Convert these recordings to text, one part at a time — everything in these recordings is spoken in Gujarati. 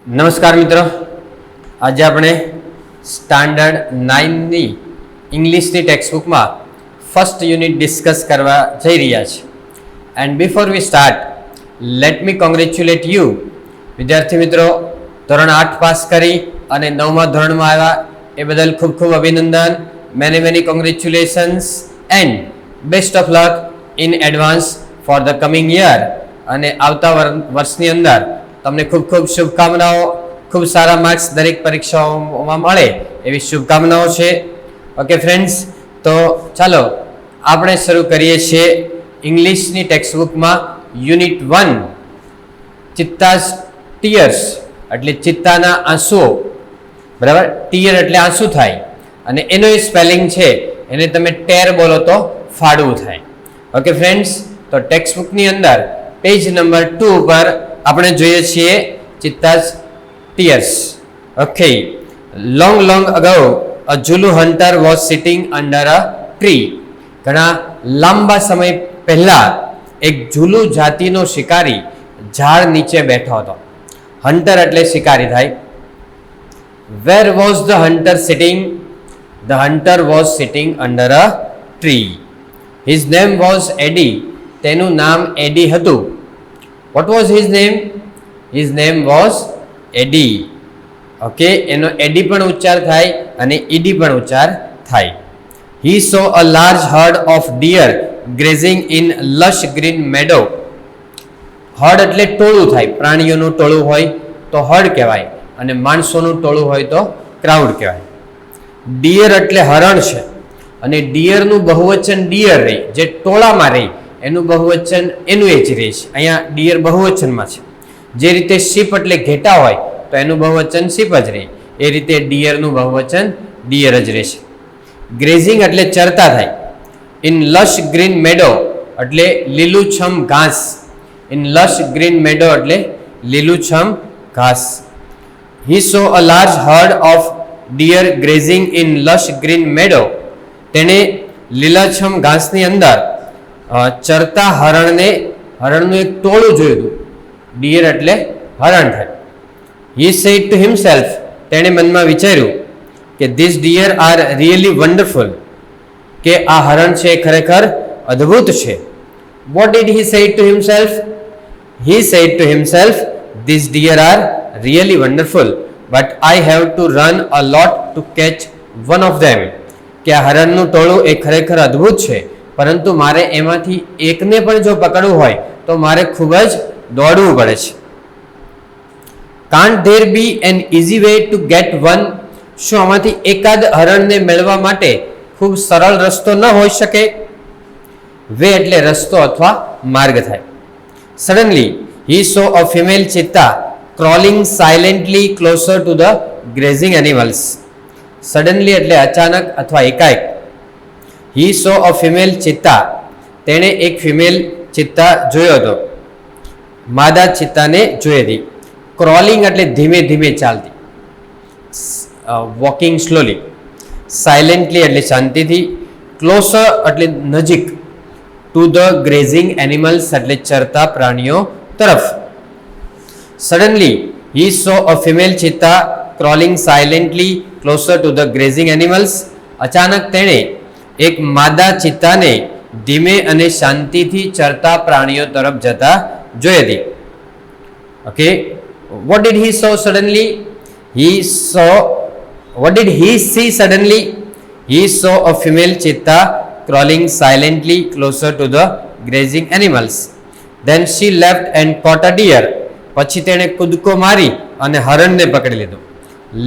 નમસ્કાર મિત્રો, આજે આપણે સ્ટાન્ડર્ડ 9ની ઇંગ્લિશની ટેક્સ્ટબુકમાં ફર્સ્ટ યુનિટ ડિસ્કસ કરવા જઈ રહ્યા છીએ. And before we start, let me congratulate you. વિદ્યાર્થી મિત્રો, ધોરણ 8 પાસ કરી અને 9મા ધોરણમાં આવ્યા એ બદલ ખૂબ ખૂબ અભિનંદન. Many congratulations and best of luck in advance for the coming year. અને આવતા વર્ષની અંદર તમને ખૂબ ખૂબ શુભકામનાઓ, ખૂબ સારા માર્ક્સ દરેક પરીક્ષાઓમાં મળે એવી શુભકામનાઓ છે. ઓકે ફ્રેન્ડ્સ, તો ચાલો આપણે શરૂ કરીએ છીએ ઇંગ્લિશની ટેક્સ્ટબુકમાં યુનિટ 1 ચિત્તાઝ ટીયર્સ એટલે ચિત્તાના આંસુઓ. બરાબર, ટીયર એટલે આંસુ થાય અને એનો એ સ્પેલિંગ છે એને તમે ટેર બોલો તો ફાડવું થાય. ઓકે ફ્રેન્ડ્સ, તો ટેક્સ્ટબુકની અંદર પેજ નંબર 2 પર આપણે જોઈએ છીએ ચિત્તાઝ tears. Okay, long ago a Zulu hunter was sitting under a tree. ઘણા લાંબા સમય પહેલા એક ઝુલુ જાતિનો શિકારી ઝાડ નીચે બેઠો હતો. હન્ટર એટલે શિકારી થાય. Where was the hunter sitting? The hunter was sitting under a tree. His name was Eddie. તેનું નામ એડી હતું. What was his name? His name was Eddie. Okay, એનો એડી પણ ઉચ્ચાર થાય અને ઈડી પણ ઉચ્ચાર થાય. He saw a large herd of deer grazing in lush green meadow. Herd એટલે ટોળું થાય. પ્રાણીઓનું ટોળું હોય તો હર્ડ કહેવાય અને માણસોનું ટોળું હોય તો ક્રાઉડ કહેવાય. ડિયર એટલે હરણ છે અને ડિયરનું બહુવચન ડિયર રહી, જે ટોળામાં રહી એનું બહુવચન એનું એ જ રહે છે. અહીંયા ડિયર બહુવચનમાં છે. જે રીતે શીપ એટલે ઘેટા હોય તો એનું બહુવચન શીપ જ રહે, એ રીતે ડિયરનું બહુવચન ડિયર જ રહેશે. ગ્રેઝિંગ એટલે ચરતા થાય. ઇન લશ ગ્રીન મેડો એટલે લીલુંછમ ઘાસ. ઇન લશ ગ્રીન મેડો એટલે લીલુંછમ ઘાસ. He saw a large herd of deer grazing in lush green meadow. તેણે લીલાછમ ઘાસની અંદર ચરતા હરણનું એક ટોળું જોયું હતું. ડિયર એટલે હરણ થાય. He said to himself. તેણે મનમાં વિચાર્યું કે this deer are really wonderful, કે આ હરણ છે ખરેખર અદ્ભુત છે. What did he said to himself? He said to himself this deer are really wonderful but I have to run a lot to catch one of them. કે આ હરણનું ટોળું એ ખરેખર અદ્ભુત છે, પરંતુ મારે એમાંથી એકને પણ જો પકડવું હોય તો મારે ખૂબ જ દોડવું પડે છે. Can't there be an easy way to get one? શું આમાંથી એકાદ હરણને મેળવવા માટે ખૂબ સરળ રસ્તો ન હોઈ શકે? વે એટલે રસ્તો અથવા માર્ગ થાય. Suddenly he saw a female cheetah crawling silently closer to the grazing animals. Suddenly એટલે અચાનક અથવા એકાએક. હી સો અ ફિમેલ ચિત્તા. તેણે એક ફિમેલ ચિત્તા જોયો હતો, માદા ચિત્તાને જોઈ હતી. ક્રોલિંગ એટલે ધીમે ધીમે ચાલતી, વોકિંગ સ્લોલી. સાયલેન્ટલી એટલે શાંતિથી. ક્લોઝર એટલે નજીક. ટુ ધ ગ્રેઝિંગ એનિમલ્સ એટલે ચરતા પ્રાણીઓ તરફ. Suddenly he saw a female cheetah crawling silently closer to the grazing animals. અચાનક તેણે એક માદા ચિત્તાને ધીમે અને શાંતિથી ચરતા પ્રાણીઓ તરફ જતા જોઈ હતી. Okay, vote did he so suddenly? What did he see suddenly? He saw a female cheetah crawling silently closer to the grazing animals. Then she leapt and caught a deer. પછી તેણે કૂદકો મારી અને હરણને પકડી લીધું.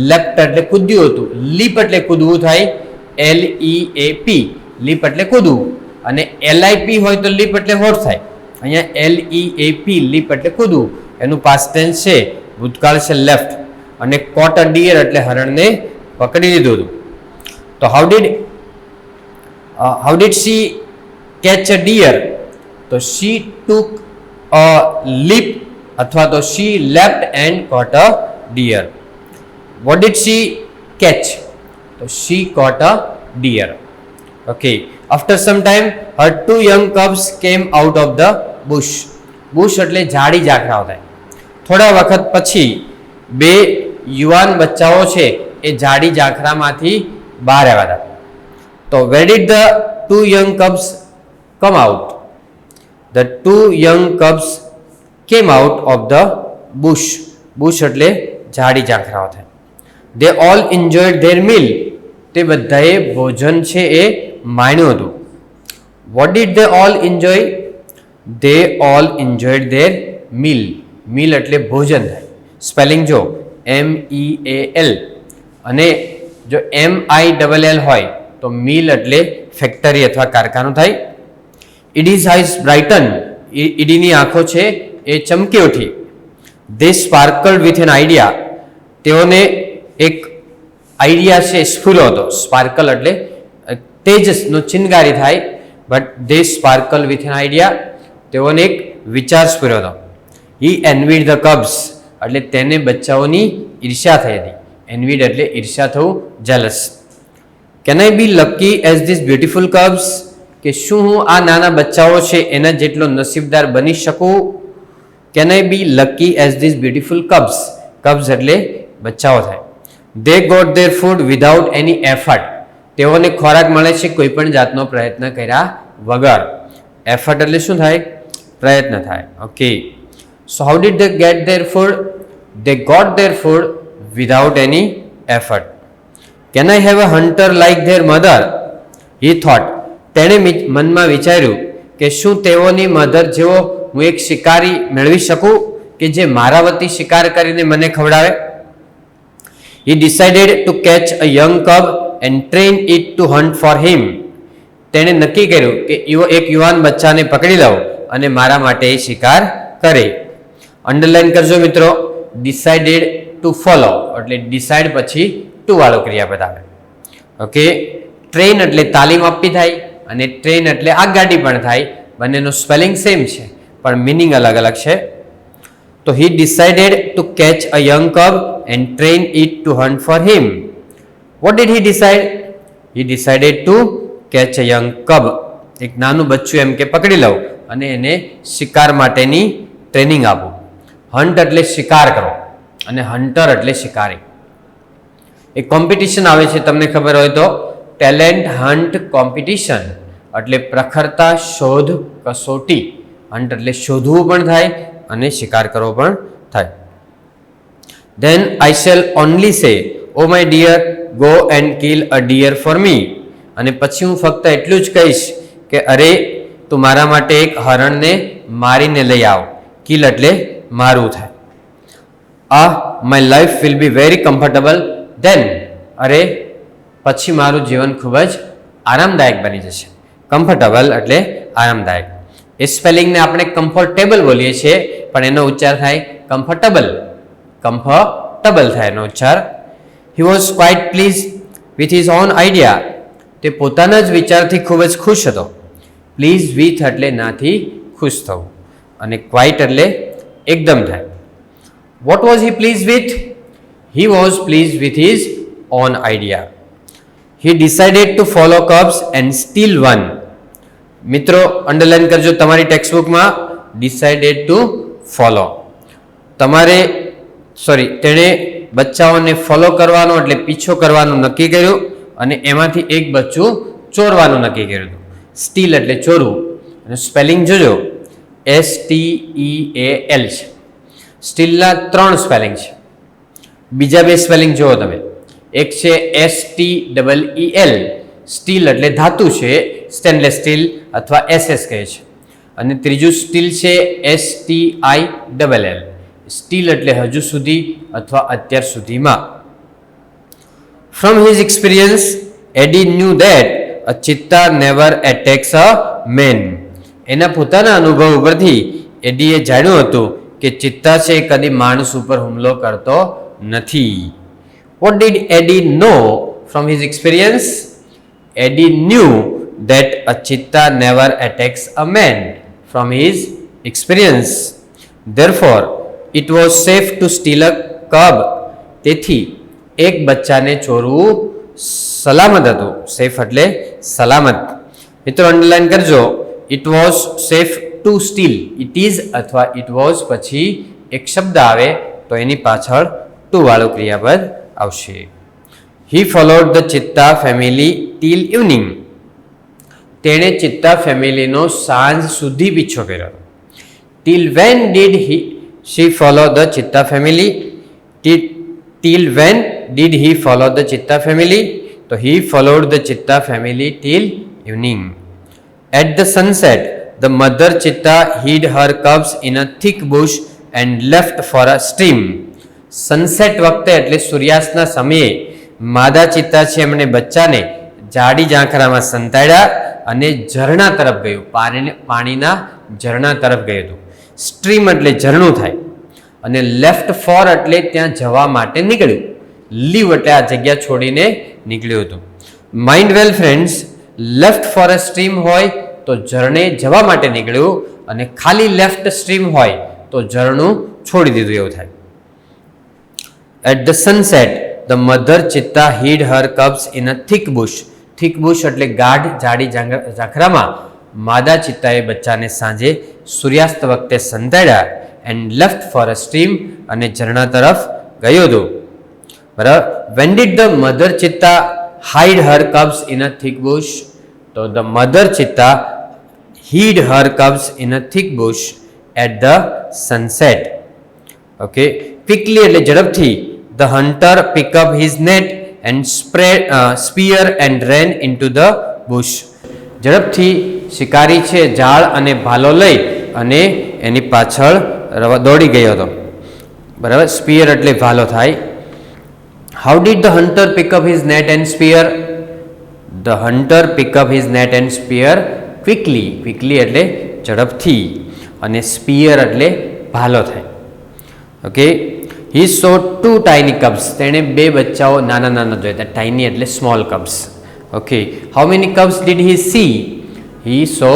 લેફ્ટ એટલે કૂદ્યું હતું. લીપ એટલે કૂદવું થાય. LEAP, લીપ એટલે કૂદવું. અને LIP હોય તો લીપ એટલે હોઠ થાય. અહીંયા LEAP, લીપ એટલે કૂદવું. એનું પાસ્ટ ટેન્સ છે, ભૂતકાળ છે લેફ્ટ. અને કોટ અ ડિયર એટલે હરણને પકડી લીધું હતું. તો how did she catch a deer? તો શી ટુક અ લીપ અથવા તો she left and caught a deer. What did she catch? તો she caught a deer. Okay, after some time her two young cubs came out of the bush. Bush એટલે ઝાડી ઝાકરાઓ થાય. થોડા વખત પછી બે યુવાન બચ્ચાઓ છે એ જાડી ઝાંખરામાંથી બહાર આવ્યા હતા. તો where did the two young cubs come out? The two young cubs came out of the bush. Bush એટલે જાડી ઝાંખરાઓ થાય. They all enjoyed their meal. તે બધાએ ભોજન છે એ માણ્યું હતું. What did they all enjoy? They all enjoyed their meal. Meal એટલે ભોજન થાય. સ્પેલિંગ જો MEAL અને જો MILL હોય તો મીલ એટલે ફેક્ટરી અથવા કારખાનું થાય. Eddie's eyes brightened. ઈડીની આંખો છે એ ચમકી ઉઠી. They sparkled with an idea. તેઓને એક આઈડિયા છે સ્ફૂર્યો હતો. સ્પાર્કલ એટલે તેજસનો ચિનગારી થાય. But they sparkled with an idea. તેઓને એક વિચાર સ્ફૂર્યો હતો. He envied the cubs. એટલે તેને બચ્ચાઓની ઈર્ષ્યા થઈ હતી. envied એટલે ઈર્ષ્યા થવું, jealous. Can I be lucky as these beautiful cubs? કે શું હું આ નાના બચ્ચાઓ છે એના જેટલો નસીબદાર બની શકું? Can I be lucky as these beautiful cubs? Cubs એટલે બચ્ચાઓ થાય. They got their food without any effort. તેઓને ખોરાક મળે છે કોઈ પણ જાતનો પ્રયત્ન કર્યા વગર. એફર્ટ એટલે શું થાય? પ્રયત્ન થાય. Okay. So how did they get their food? They got their food without any effort. Can I have a hunter like their mother? He thought. તેણે મનમાં વિચાર્યું કે શું તેઓની મધર જેવો હું એક શિકારી મેળવી શકું કે જે મારા વતી શિકાર કરીને મને ખવડાવે? He decided to catch a young cub and train it to hunt for him. તેણે નક્કી કર્યું કે એક યુવાન બચ્ચાને પકડી લઉં અને મારા માટે શિકાર કરે. અંડરલાઈન કરજો મિત્રો. ડિસાઇડેડ ટુ ફોલો એટલે ડિસાઇડ પછી ટુ વાળો ક્રિયાપદ આવે. ઓકે. ટ્રેન એટલે તાલીમ આપવી થાય અને ટ્રેન એટલે આગગાડી પણ થાય. બંનેનો સ્પેલિંગ સેમ છે પણ મિનિંગ અલગ અલગ છે. તો he decided to catch a young cub and train it to hunt for him. What did he decide? He decided to catch a young cub. એક નાનું બચ્ચું એમ કે પકડી લઉં અને એને શિકાર માટેની ટ્રેનિંગ આપું. હન્ટ એટલે શિકાર કરો અને હન્ટર એટલે શિકારી. એક કોમ્પિટિશન આવે છે તમને ખબર હોય તો, ટેલેન્ટ હન્ટ કોમ્પિટિશન એટલે પ્રખરતા શોધ કસોટી. હન્ટ એટલે શોધવું પણ થાય અને શિકાર કરવો પણ થાય. Then I shall only say, oh my dear, go and kill a deer for me. અને પછી હું ફક્ત એટલું જ કહીશ કે અરે તું મારા માટે એક હરણને મારીને લઈ આવ. કિલ એટલે મારવું થાય. My life will be very comfortable then. અરે પછી મારું જીવન ખૂબ જ આરામદાયક બની જશે. કમ્ફર્ટેબલ એટલે આરામદાયક. એ સ્પેલિંગને આપણે કમ્ફર્ટેબલ બોલીએ છીએ પણ એનો ઉચ્ચાર થાય કમ્ફર્ટેબલ. કમ્ફર્ટેબલ થાય એનો ઉચ્ચાર. He was quite pleased with his own idea. તે પોતાના જ વિચારથી ખૂબ જ ખુશ હતો. પ્લીઝ વિથ એટલે નાથી ખુશ થવું અને ક્વાઇટ એટલે એકદમ થાય. What was he pleased with? He was pleased with his own idea. He decided to follow cubs and steal one. મિત્રો અંડરલાઈન કરજો તમારી ટેક્સ્ટબુકમાં decided to follow. તેણે બચ્ચાઓને ફોલો કરવાનો એટલે પીછો કરવાનું નક્કી કર્યું અને એમાંથી એક બચ્ચું ચોરવાનું નક્કી કર્યું. સ્ટીલ એટલે ચોરવું અને સ્પેલિંગ જોજો STEAL છે. સ્ટીલના 3 સ્પેલિંગ છે. બીજા 2 સ્પેલિંગ જુઓ તમે. એક છે STEEL. સ્ટીલ એટલે ધાતુ છે, સ્ટેનલેસ સ્ટીલ અથવા SS કહે છે. અને ત્રીજું સ્ટીલ છે STILL. સ્ટીલ એટલે હજુ સુધી અથવા અત્યાર સુધીમાં. From his experience, Eddie knew that a cheetah never attacks a man. એના પોતાના અનુભવ ઉપરથી એડીએ જાણ્યું હતું કે ચિત્તા છે કદી માણસ ઉપર હુમલો કરતો નથી. What did Eddie know from his experience? Eddie knew that a cheetah never attacks a man from his experience. Therefore, it was safe to steal a cub. તેથી એક બચ્ચાને ચોરવું સલામત હતું. સેફ એટલે સલામત. મિત્રો અંડરલાઈન કરજો. It was safe to steal. It is અથવા ઇટ વોઝ પછી એક શબ્દ આવે તો એની પાછળ ટુ વાળું ક્રિયાપદ આવશે. He followed the cheetah family till evening. તેણે ચિત્તા ફેમિલીનો સાંજ સુધી પીછો કર્યો. Till when did she follow the cheetah family? Till when did he follow the cheetah family? તો he followed the cheetah family till evening. At the sunset the mother cheetah hid her cubs in a thick bush and left for a stream. Sunset વખતે એટલે સૂર્યાસ્તના સમયે માદા ચિત્તા છે એમણે બચ્ચાને જાડી ઝાંખરામાં સંતાડ્યા અને ઝરણા તરફ ગયું, પાણીના ઝરણા તરફ ગયું હતું. સ્ટ્રીમ એટલે ઝરણું થાય અને લેફ્ટ ફોર એટલે ત્યાં જવા માટે નીકળ્યું. લીવ એટલે આ જગ્યા છોડીને નીકળ્યું હતું. Mind well friends, left for a stream હોય તો ઝરણે જવા માટે નીકળ્યું અને ખાલી લેફ્ટ સ્ટ્રીમ હોય તો ઝરણું છોડી દીધું એવું થાય. At the sunset the mother cheetah hid her cubs in a thick bush. Thick bush એટલે ગાઢ જાડી ઝાંખરામાં માદા ચિત્તાએ બચ્ચાને સાંજે સૂર્યાસ્ત વખતે સંતાડ્યા and left for a stream અને ઝરણા તરફ ગયો હતો. બરાબર. When did the mother cheetah hide her cubs in a thick bush? તો the mother cheetah hid her cubs in a thick bush at the sunset. Okay. Quickly એટલે ઝડપથી. The hunter pick up his net and spear and ran into the bush. ઝડપથી શિકારી છે જાળ અને ભાલો લઈ અને એની પાછળ દોડી ગયો હતો. બરાબર. સ્પીયર એટલે ભાલો થાય. How did the hunter pick up his net and spear? The hunter pick up his net and spear quickly. Quickly એટલે ઝડપથી અને સ્પીયર એટલે ભાલો થાય. Okay. He saw 2 tiny cubs. તેણે 2 બચ્ચાઓ નાના નાના જોયા. ટાઇની એટલે small cubs. Okay. How many cubs did he see? He saw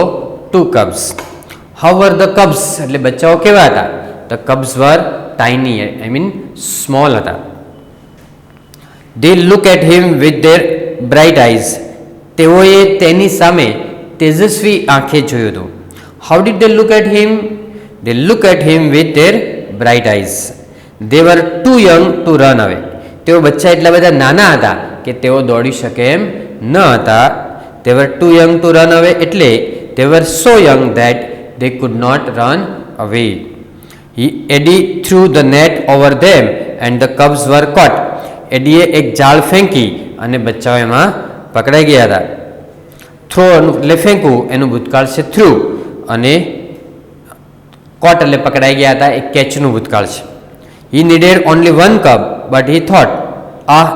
2 cubs. How were the cubs? એટલે બચ્ચાઓ કેવા હતા? The cubs were tiny, I mean small હતા. They look at him with their bright eyes. તેઓએ તેની સામે તેજસ્વી આંખે જોયું હતું. How did they look at him? They look at him with their bright eyes. They were too young to run away. તેઓ બચ્ચા એટલા બધા નાના હતા કે તેઓ દોડી શકે એમ ન હતા. They were too young to run away એટલે they were so young that they could not run away. Eddie threw the net over them and the cubs were caught. ADA એક જાળ ફેંકી અને બચ્ચાઓ એમાં પકડાઈ ગયા હતા. થ્રો એટલે ફેંકવું, એનું ભૂતકાળ છે થ્રુ, અને કોટ એટલે પકડાઈ ગયા હતા, એ કેચનું ભૂતકાળ છે. He needed only one cub, but he thought,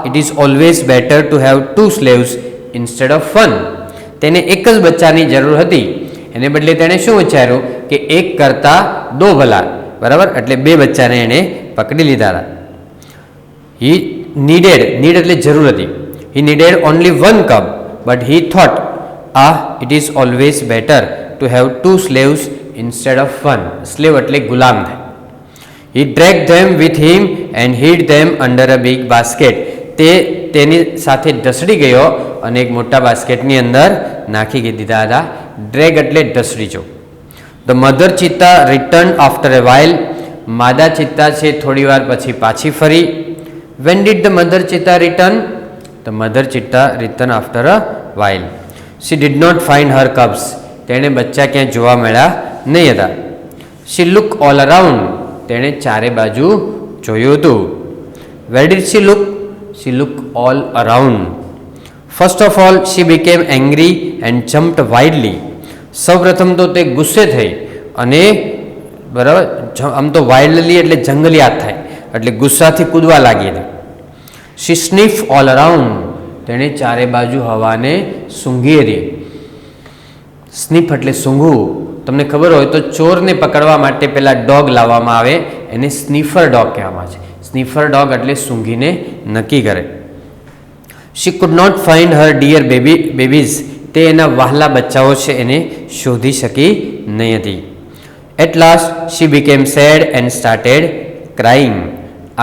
it is always better to have 2 slaves instead of 1. તેને એક જ બચ્ચાની જરૂર હતી, એને બદલે તેણે શું વિચાર્યું કે એક કરતા 2 ભલા. બરાબર. એટલે 2 બચ્ચાને એણે પકડી લીધા હતા. હી નીડ એટલે જરૂર હતી. He needed only 1 cub but he thought it is always better to have 2 slaves instead of 1. Slave એટલે ગુલામ થાય. He drag them with him and hid them under a big basket. તે તેની સાથે ઢસડી ગયો અને એક મોટા બાસ્કેટની અંદર નાખી દીધા હતા. ડ્રેગ એટલે ઢસડી જો. The mother cheetah return after a while. માદા ચિત્તા છે થોડી વાર પછી પાછી ફરી. When did the mother cheetah return? The mother cheetah return after a while. She did not find her cubs. તેણે બચ્ચા ક્યાંય જોવા મળ્યા નહીં હતા. She look all around. તેણે ચારે બાજુ જોયું હતું. Where did she look? She look all around. First of all she became angry and jumped widely. સૌપ્રથમ તો તે ગુસ્સે થઈ અને બરાબર આમ તો વાઇલ્ડલી એટલે જંગલિયાત થાય એટલે ગુસ્સાથી કૂદવા લાગી હતી. શી સ્નીફ ઓલ અરાઉન્ડ. તેણે ચારે બાજુ હવાને સૂંઘી હતી. સ્નીફ એટલે સૂંઘવું. તમને ખબર હોય તો ચોરને પકડવા માટે પેલા ડોગ લાવવામાં આવે, એને સ્નીફર ડોગ કહેવામાં છે. સ્નીફર ડોગ એટલે સૂંઘીને નક્કી કરે. She could not find her deer babies. તે એના વહાલા બચ્ચાઓ છે એને શોધી શકી નહીં હતી. At last she became sad and started crying.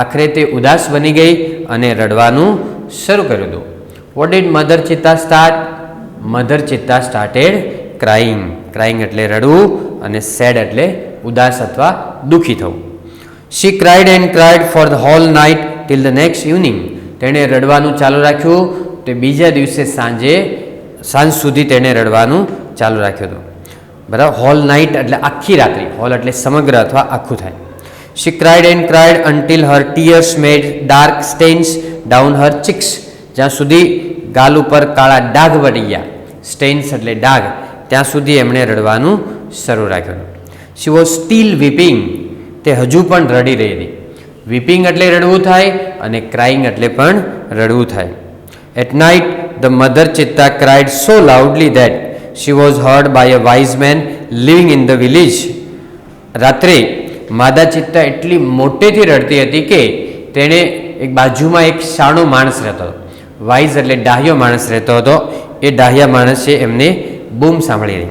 આખરે તે ઉદાસ બની ગઈ અને રડવાનું શરૂ કર્યું હતું. What did mother cheetah start? Mother cheetah started crying. Crying એટલે રડવું અને સેડ એટલે ઉદાસ અથવા દુઃખી થવું. She cried and cried for the whole night till the next evening. તેણે રડવાનું ચાલુ રાખ્યું તે બીજા દિવસે સાંજ સુધી તેણે રડવાનું ચાલુ રાખ્યું હતું. બરાબર. હોલ નાઇટ એટલે આખી રાત્રિ, હોલ એટલે સમગ્ર અથવા આખું થાય. She cried and cried until her tears made dark stains down her cheeks. જ્યાં સુધી ગાલ ઉપર કાળા ડાઘ પડી ગયા, સ્ટેન્સ એટલે ડાઘ, ત્યાં સુધી એમણે રડવાનું શરૂ રાખ્યું. She was still weeping. તે હજુ પણ રડી રહી હતી. વીપિંગ એટલે રડવું થાય અને ક્રાઇંગ એટલે પણ રડવું થાય. At night the mother Chitta cried so loudly that she was heard by a wise man living in the village. રાત્રે માદા ચિત્તા એટલી મોટેથી રડતી હતી કે તેણે એક બાજુમાં એક શાણો માણસ રહેતો હતો, વાઇઝ એટલે ડાહ્યો માણસ રહેતો હતો, એ ડાહ્યા માણસે એમને બૂમ સાંભળી રહી.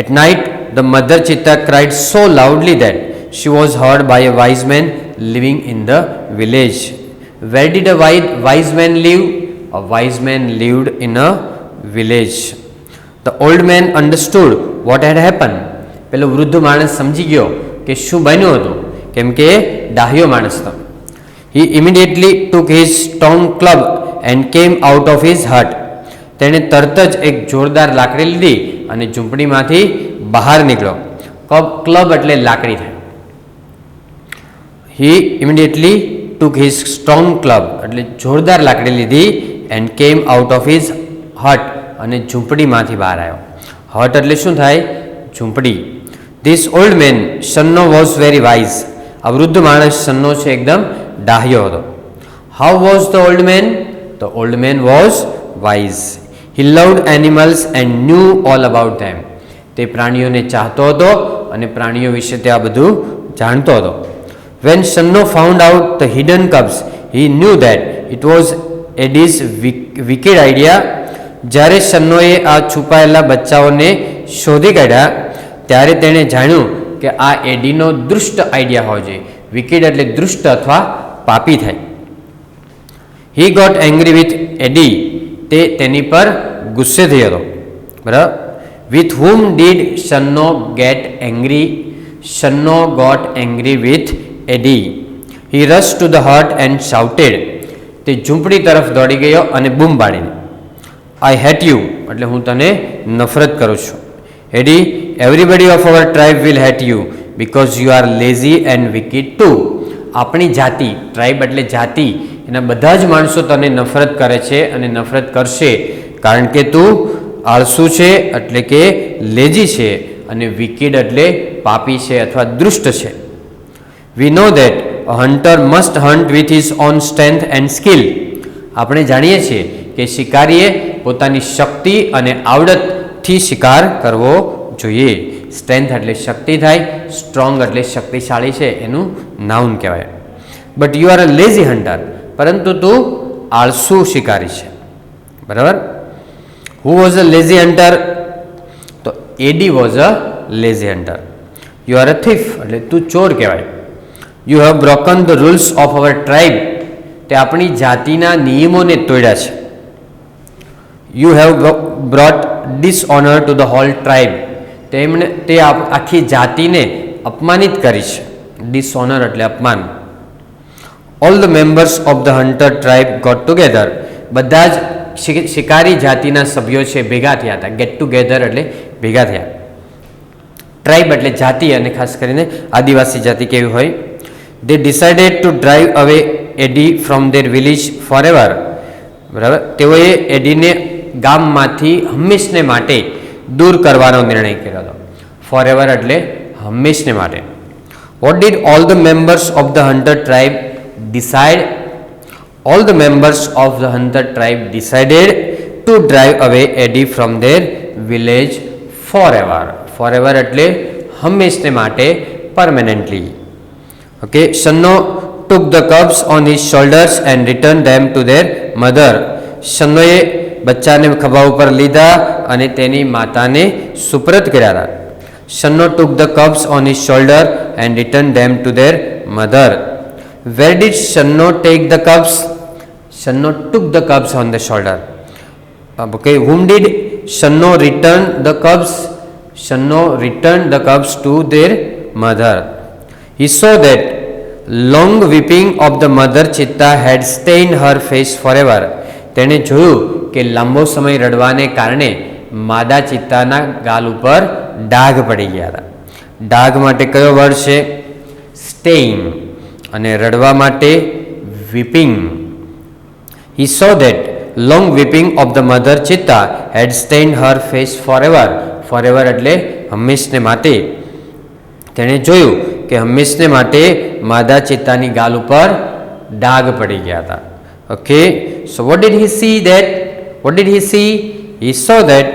At night the mother Chitta cried so loudly that she was heard by a wise man living in the village. Where did a wise man live? A wise man lived in a village. The old man understood what had happened. પેલો વૃદ્ધ માણસ સમજી ગયો કે શું બન્યું હતું, કેમ કે ડાહ્યો માણસ હતો. He immediately took his stone club and came out of his hut. તેણે તરત જ એક જોરદાર લાકડી લીધી અને ઝૂંપડીમાંથી બહાર નીકળ્યો. ક્લબ એટલે લાકડી થાય. He immediately took his stone club એટલે જોરદાર લાકડી લીધી and came out of his hut અને ઝૂંપડીમાંથી બહાર આવ્યો. હટ એટલે શું થાય? ઝૂંપડી. This old man, Shanno, was very wise. આ વૃદ્ધ માણસ સન્નો છે એકદમ ડાહ્યો હતો. How was the old man? The old man was wise. He loved animals and knew all about them. તે પ્રાણીઓને ચાહતો હતો અને પ્રાણીઓ વિશે તે આ બધું જાણતો હતો. When Shanno found out the hidden cubs, he knew that it was Eddie's wicked idea. જ્યારે શન્નોએ આ છુપાયેલા બચ્ચાઓને શોધી કાઢ્યા ત્યારે તેણે જાણ્યું કે આ એડીનો દુષ્ટ આઈડિયા હોય છે. વિકેડ એટલે દુષ્ટ અથવા પાપી થાય. He got angry with Eddie. તે તેની પર ગુસ્સે થયો હતો. બરાબર. With whom did Shanno get angry? Shanno got angry with Eddie. He rushed to the hut and shouted. તે ઝૂંપડી તરફ દોડી ગયો અને બૂમ પાડી. I hate you એટલે હું તને નફરત કરું છું. Eddie, everybody of our tribe will hate you because you are lazy and wicked too. આપણી જાતિ, ટ્રાઇબ એટલે જાતિ, એના બધા જ માણસો તને નફરત કરે છે અને નફરત કરશે કારણ કે તું આળસુ છે એટલે કે લેજી છે અને વિકિડ એટલે પાપી છે અથવા દુષ્ટ છે. We know that a hunter must hunt with his own strength and skill. આપણે જાણીએ છીએ કે શિકારીએ પોતાની શક્તિ અને આવડતથી શિકાર કરવો જોઈએ. સ્ટ્રેન્થ એટલે શક્તિ થાય, સ્ટ્રોંગ એટલે શક્તિશાળી છે એનું નાઉન કહેવાય. But you are a lazy hunter, પરંતુ તું આળસુ શિકારી છે. બરાબર. Who was a lazy hunter? તો Eddie was a lazy hunter. You are a thief એટલે તું ચોર કહેવાય. You have broken the rules of our tribe. તે આપણી જાતિના નિયમોને તોડ્યા છે. You have brought dishonour to the whole tribe. તે આખી જાતિને અપમાનિત કરી છે. ડિસઓનર એટલે અપમાન. All the members of the hunter tribe got together. બધા જ શિકારી જાતિના સભ્યો છે ભેગા થયા હતા. ગેટ ટુગેધર એટલે ભેગા થયા. ટ્રાઇબ એટલે જાતિ અને ખાસ કરીને આદિવાસી જાતિ કેવી હોય. They decided to drive away Eddie from their village forever. બરાબર. તેઓએ એડીને ગામમાંથી હંમેશને માટે દૂર કરવાનો નિર્ણય કર્યો હતો. ફોરએવર એટલે હંમેશને માટે. What did all the members of the hunter tribe decide? All the members of the hunter tribe decided to drive away Eddie from their village forever. Forever એટલે હંમેશને માટે, permanently. Okay, Shanno took the cubs on his shoulders and returned them to their mother. શન્નોએ બચ્ચાને ખભા ઉપર લીધા અને તેની માતાને સુપ્રત કર્યા હતા. Shanno took the cubs on his shoulder and returned them to their mother. Where did Shanno take the cubs? Shanno took the cubs on the shoulder. Okay, whom did Shanno return the cubs? Shanno returned the cubs to their mother. He saw that long weeping of the mother cheetah had stained her face forever. તેણે જોયું કે લાંબો સમય રડવાને કારણે માદા ચિત્તાના ગાલ ઉપર ડાઘ પડી ગયા હતા. ડાઘ માટે કયો વર્ડ છે? સ્ટેઇન. અને રડવા માટે વીપિંગ. He saw that long weeping of the mother cheetah had stained her face forever. Forever એટલે હંમેશને માટે. તેણે જોયું કે હંમેશને માટે માદા ચિત્તાની ગાલ ઉપર ડાઘ પડી ગયા હતા. Okay, so what did he see that? What did he see? He saw that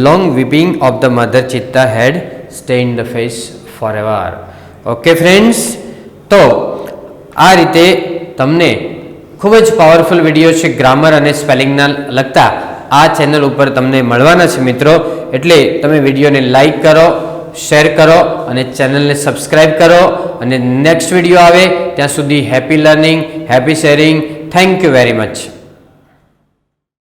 long weeping of the mother cheetah had stained the face forever. Okay friends, તો આ રીતે તમને ખૂબ જ પાવરફુલ વિડીયો છે ગ્રામર અને સ્પેલિંગના લગતા આ ચેનલ ઉપર તમને મળવાના છે મિત્રો. એટલે તમે વિડીયોને લાઈક કરો, શેર કરો અને ચેનલને સબસ્ક્રાઈબ કરો. અને નેક્સ્ટ વિડીયો આવે ત્યાં સુધી happy learning, happy sharing. Thank you very much.